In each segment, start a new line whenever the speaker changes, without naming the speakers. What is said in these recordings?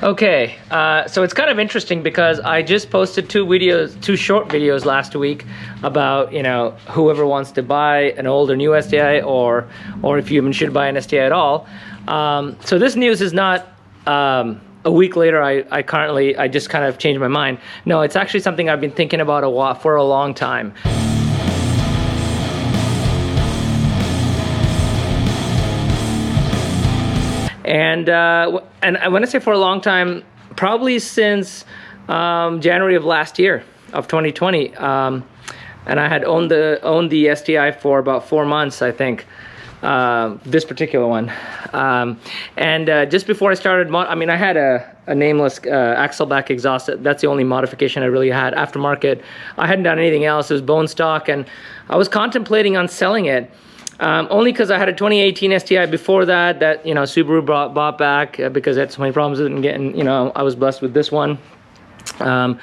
Okay, so it's kind of interesting because I just posted two short videos last week about, whoever wants to buy an old or new STI, or if you even should buy an STI at all. So this news is not a week later. I just kind of changed my mind. No, it's actually something I've been thinking about for a long time. And when I say for a long time, probably since January of last year, of 2020. And I had owned the STI for about 4 months, I think, this particular one. Just before I started, I had a nameless Axleback exhaust. That's the only modification I really had. Aftermarket, I hadn't done anything else. It was bone stock, and I was contemplating on selling it. Only because I had a 2018 STI before that Subaru bought back because it had so many problems with it, and getting, I was blessed with this one. I've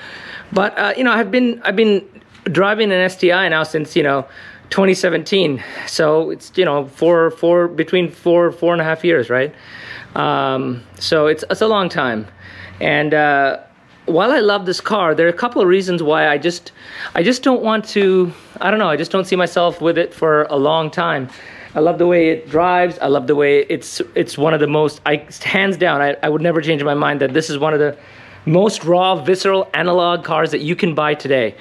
been driving an STI now since 2017, so it's between four and a half years, right? So it's a long time, and while I love this car, there are a couple of reasons why I just don't want to. I don't know. I just don't see myself with it for a long time. I love the way it drives. I love the way it's one of the most. Hands down, I would never change my mind that this is one of the most raw, visceral, analog cars that you can buy today.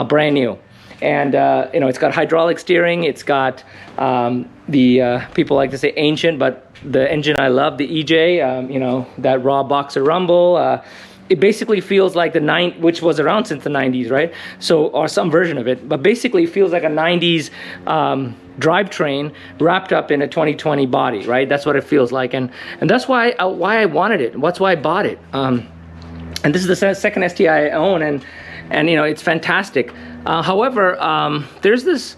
Brand new, and it's got hydraulic steering. It's got the people like to say ancient, but the engine I love, the EJ. That raw boxer rumble. It basically feels like which was around since the 90s, right? So, or some version of it, but basically it feels like a 90s drivetrain wrapped up in a 2020 body, right? That's what it feels like, and that's why I wanted it. That's why I bought it. And this is the second STI I own, and it's fantastic. However, there's this,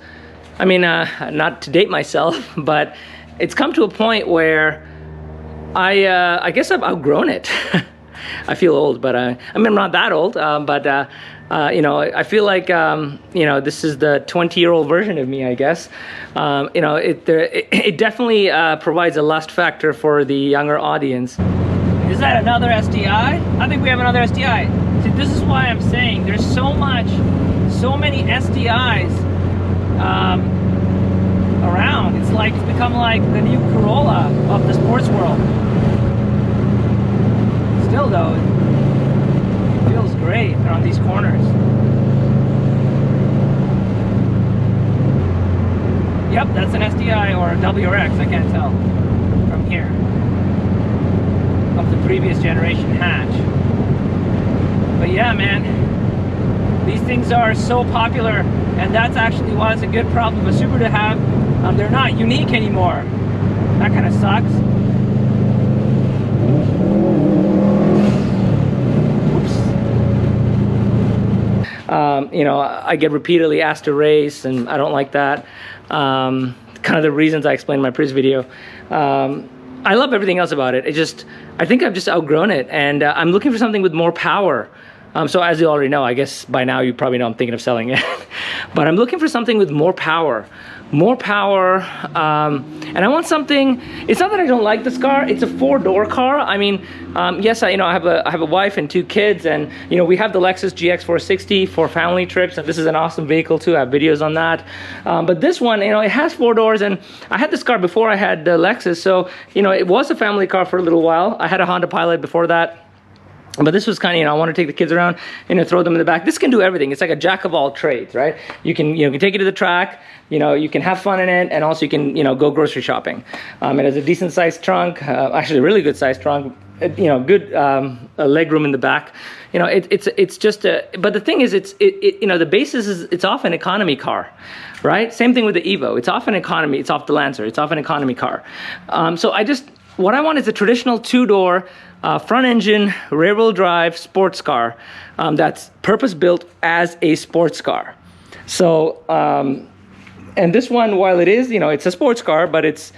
not to date myself, but it's come to a point where I guess I've outgrown it. I feel old, but I'm not that old, but I feel like this is the 20-year-old version of me, I guess. It definitely provides a lust factor for the younger audience. Is that another STI? I think we have another STI. See, this is why I'm saying there's so many STIs around. It's become like the new Corolla of the sports world. Still though, it feels great around these corners. Yep, that's an STI or a WRX, I can't tell from here. Of the previous generation hatch. But yeah, man, these things are so popular, and that's actually why it's a good problem for Subaru to have. They're not unique anymore. That kind of sucks. Oops. I get repeatedly asked to race, and I don't like that. Kind of the reasons I explained in my previous video. I love everything else about it. I think I've just outgrown it, and I'm looking for something with more power. So as you already know, I guess by now you probably know I'm thinking of selling it. But I'm looking for something with more power. And I want something. It's not that I don't like this car. It's a 4-door car. Yes, I have a wife and 2 kids, and we have the Lexus GX 460 for family trips, and this is an awesome vehicle too. I have videos on that. But this one, it has 4 doors, and I had this car before I had the Lexus, so it was a family car for a little while. I had a Honda Pilot before that. But this was kind of, I want to take the kids around, throw them in the back. This can do everything. It's like a jack of all trades, right? You can take it to the track, you can have fun in it, and also you can, go grocery shopping. It has a decent sized trunk, actually a really good sized trunk, good leg room in the back. It's just but the thing is, the basis is, it's off an economy car, right? Same thing with the Evo. It's off an economy, it's off the Lancer, it's off an economy car. So what I want is a traditional two-door, front engine, rear-wheel drive sports car that's purpose-built as a sports car. So, and this one, while it is, it's a sports car, but its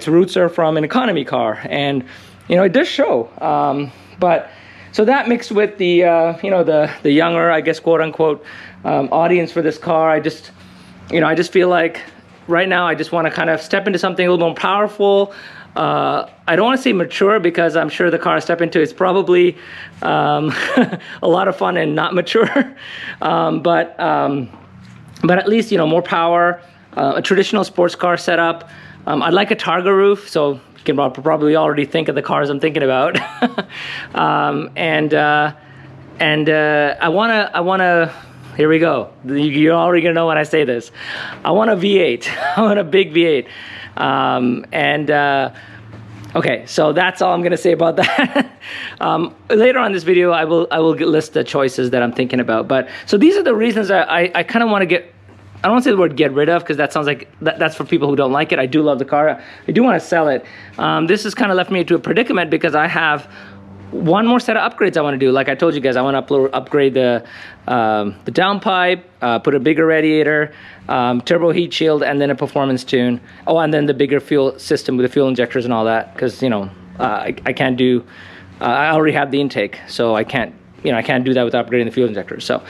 roots are from an economy car, and it does show. But so that mixed with the the younger, I guess, quote unquote, audience for this car, I just feel like right now I just want to kind of step into something a little more powerful. I don't want to say mature, because I'm sure the car I step into is probably a lot of fun and not mature, but at least more power, a traditional sports car setup. I'd like a Targa roof, so you can probably already think of the cars I'm thinking about. And I wanna. Here we go. You're already gonna know when I say this. I want a V8. I want a big V8. Okay, so that's all I'm gonna say about that. Later on in this video, I will list the choices that I'm thinking about. But so these are the reasons I kind of want to get. I don't want to say the word get rid of, because that sounds like that's for people who don't like it. I do love the car. I do want to sell it. This has kind of left me into a predicament, because I have one more set of upgrades I want to do. Like I told you guys, I want to upgrade the downpipe, put a bigger radiator, turbo heat shield, and then a performance tune. Oh, and then the bigger fuel system with the fuel injectors and all that, because I can't do. I already have the intake, so I can't do that without upgrading the fuel injectors. So.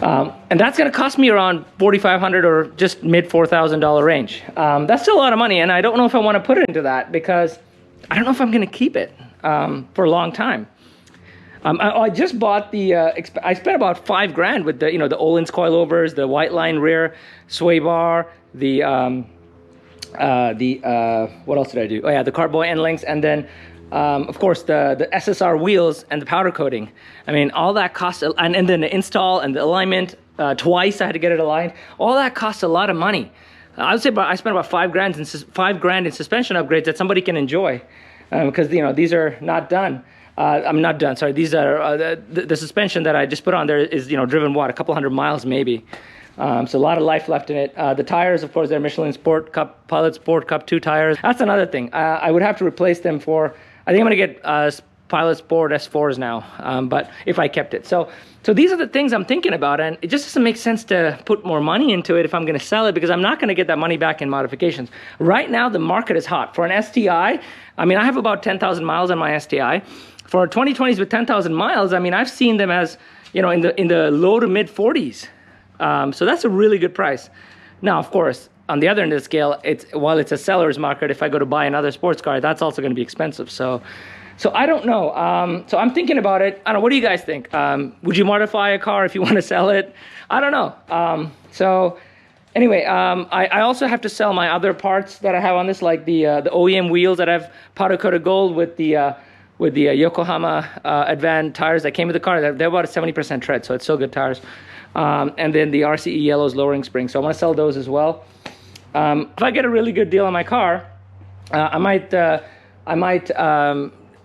And that's going to cost me around $4,500 or just mid $4,000 range. That's still a lot of money, and I don't know if I want to put it into that, because I don't know if I'm going to keep it for a long time. I just bought the. I spent about $5,000 with the the Öhlins coilovers, the white line rear sway bar, the what else did I do? Oh yeah, the carboy end links, and then. Of course, the SSR wheels and the powder coating. I mean, all that costs, and then the install and the alignment, twice I had to get it aligned. All that costs a lot of money. I would say I spent about $5,000 in suspension upgrades that somebody can enjoy, because these are not done. I'm not done. Sorry, these are the suspension that I just put on there is driven a couple hundred miles maybe. So a lot of life left in it. The tires, of course, they're Michelin Sport Cup, Pilot Sport Cup 2 tires. That's another thing. I would have to replace them for. I think I'm going to get Pilot Sport S4s now, but if I kept it. So these are the things I'm thinking about, and it just doesn't make sense to put more money into it if I'm going to sell it, because I'm not going to get that money back in modifications. Right now, the market is hot. For an STI, I mean, I have about 10,000 miles on my STI. For 2020s with 10,000 miles, I mean, I've seen them as, in the low to mid 40s. So that's a really good price. Now, of course, on the other end of the scale, while it's a seller's market, if I go to buy another sports car, that's also going to be expensive. So I don't know. So I'm thinking about it. I don't know. What do you guys think? Would you modify a car if you want to sell it? I don't know. So anyway, I also have to sell my other parts that I have on this, like the OEM wheels that I've powder coated gold with the Yokohama Advan tires that came with the car. They're about a 70% tread, so it's still good tires. And then the RCE Yellows lowering springs. So I want to sell those as well. If I get a really good deal on my car, I might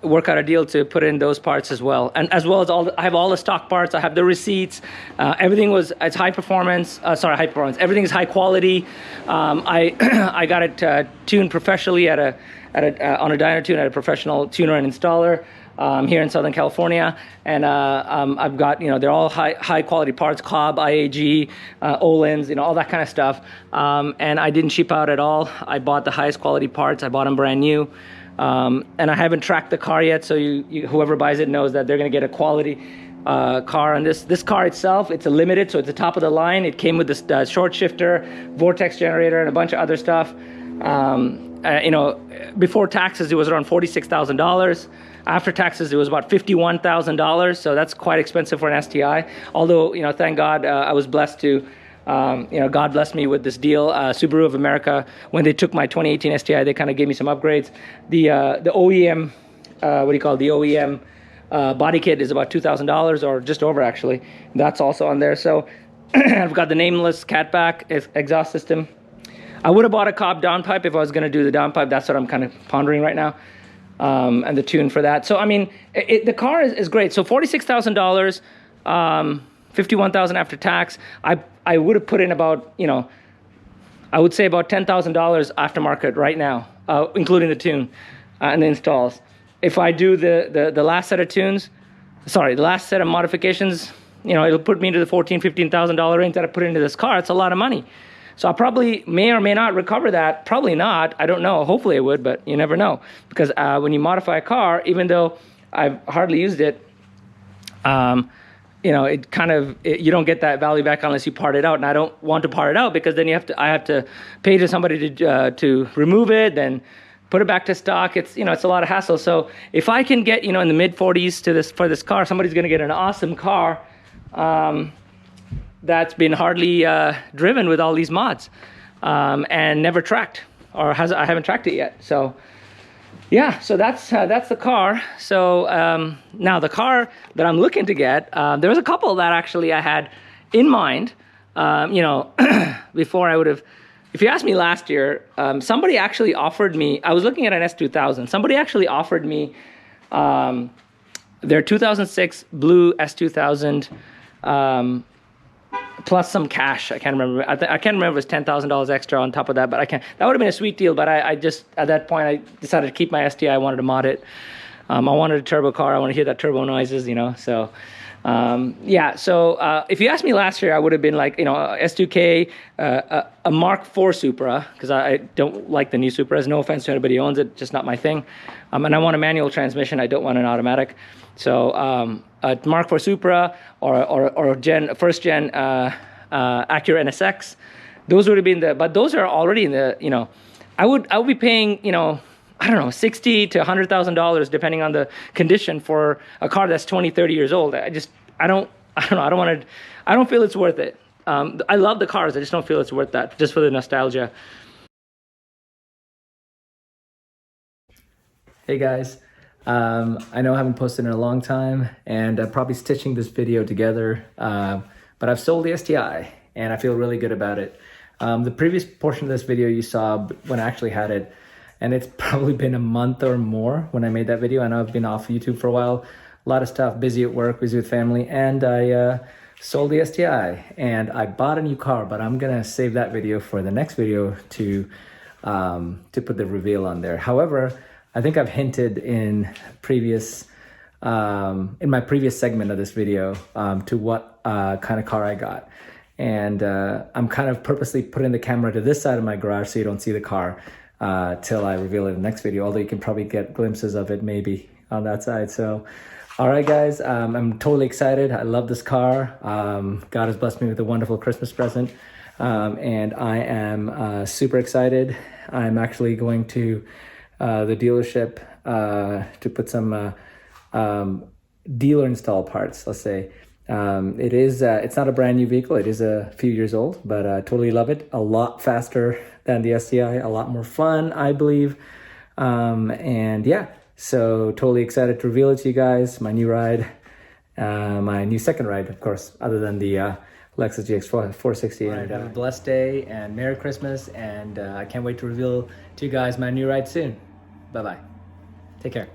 work out a deal to put in those parts as well. And as well as I have all the stock parts. I have the receipts. Everything it's high performance. High performance. Everything is high quality. I got it tuned professionally on a dyno tune at a professional tuner and installer. Here in Southern California, and I've got they're all high quality parts, Cobb, IAG, Öhlins, all that kind of stuff, and I didn't cheap out at all. I bought the highest quality parts. I bought them brand new, and I haven't tracked the car yet, so whoever buys it knows that they're going to get a quality car. And this car itself, it's a limited, so it's the top of the line. It came with this short shifter, vortex generator, and a bunch of other stuff. Before taxes, it was around $46,000. After taxes, it was about $51,000. So that's quite expensive for an STI. Although, thank God, I was blessed to, God blessed me with this deal. Subaru of America, when they took my 2018 STI, they kind of gave me some upgrades. The OEM, the OEM body kit is about $2,000 or just over, actually. That's also on there. So I've got the nameless catback exhaust system. I would have bought a Cobb downpipe if I was going to do the downpipe. That's what I'm kind of pondering right now, and the tune for that. So I mean, the car is great. So $46,000, $51,000 after tax. I would have put in about I would say about $10,000 aftermarket right now, including the tune. and the installs. If I do the last set of tunes, sorry, the last set of modifications, you know, it'll put me into the $14,000-$15,000 range that I put into this car. It's a lot of money. So I probably may or may not recover that. Probably not. I don't know. Hopefully I would, but you never know. Because when you modify a car, even though I've hardly used it, you know, it kind of, you don't get that value back unless you part it out. And I don't want to part it out because then I have to pay to somebody to remove it, then put it back to stock. It's, you know, it's a lot of hassle. So if I can get, you know, in the mid 40s for this car, somebody's going to get an awesome car that's been hardly driven with all these mods and never tracked, or I haven't tracked it yet. So yeah, so that's the car. So now the car that I'm looking to get, there was a couple that actually I had in mind, you know, before I would have. If you asked me last year, somebody actually offered me, I was looking at an S2000. Somebody actually offered me their 2006 blue S2000 plus some cash. I can't remember. I can't remember if it was $10,000 extra on top of that, but I can't. That would have been a sweet deal, but I just, at that point, I decided to keep my STI. I wanted to mod it. I wanted a turbo car. I want to hear that turbo noises, you know, so... yeah, so if you asked me last year, I would have been like, you know, S2K, a Mark IV Supra, because I don't like the new Supras. No offense to anybody who owns it, just not my thing. And I want a manual transmission. I don't want an automatic. So a Mark IV Supra or first gen Acura NSX, those would have been but those are already in the, you know, I would be paying, you know, I don't know, $60,000 to $100,000 depending on the condition for a car that's 20, 30 years old. I don't feel it's worth it. I love the cars. I just don't feel it's worth that, just for the nostalgia. Hey guys, I know I haven't posted in a long time, and I'm probably stitching this video together, but I've sold the STI and I feel really good about it. The previous portion of this video you saw when I actually had it, and it's probably been a month or more when I made that video. I know I've been off YouTube for a while, a lot of stuff, busy at work, busy with family, and I sold the STI and I bought a new car, but I'm gonna save that video for the next video to put the reveal on there. However, I think I've hinted in my previous segment of this video to what kind of car I got. And I'm kind of purposely putting the camera to this side of my garage so you don't see the car till I reveal it in the next video, although you can probably get glimpses of it maybe on that side. So, all right guys, I'm totally excited. I love this car. God has blessed me with a wonderful Christmas present. And I am super excited. I'm actually going to the dealership to put some dealer install parts, let's say. It's not a brand new vehicle. It is a few years old, but I totally love it. A lot faster than the STI, a lot more fun, I believe. And yeah, so totally excited to reveal it to you guys. My new ride, my new second ride, of course, other than the Lexus GX 460. And have a blessed day and Merry Christmas. And I can't wait to reveal to you guys my new ride soon. Bye-bye. Take care.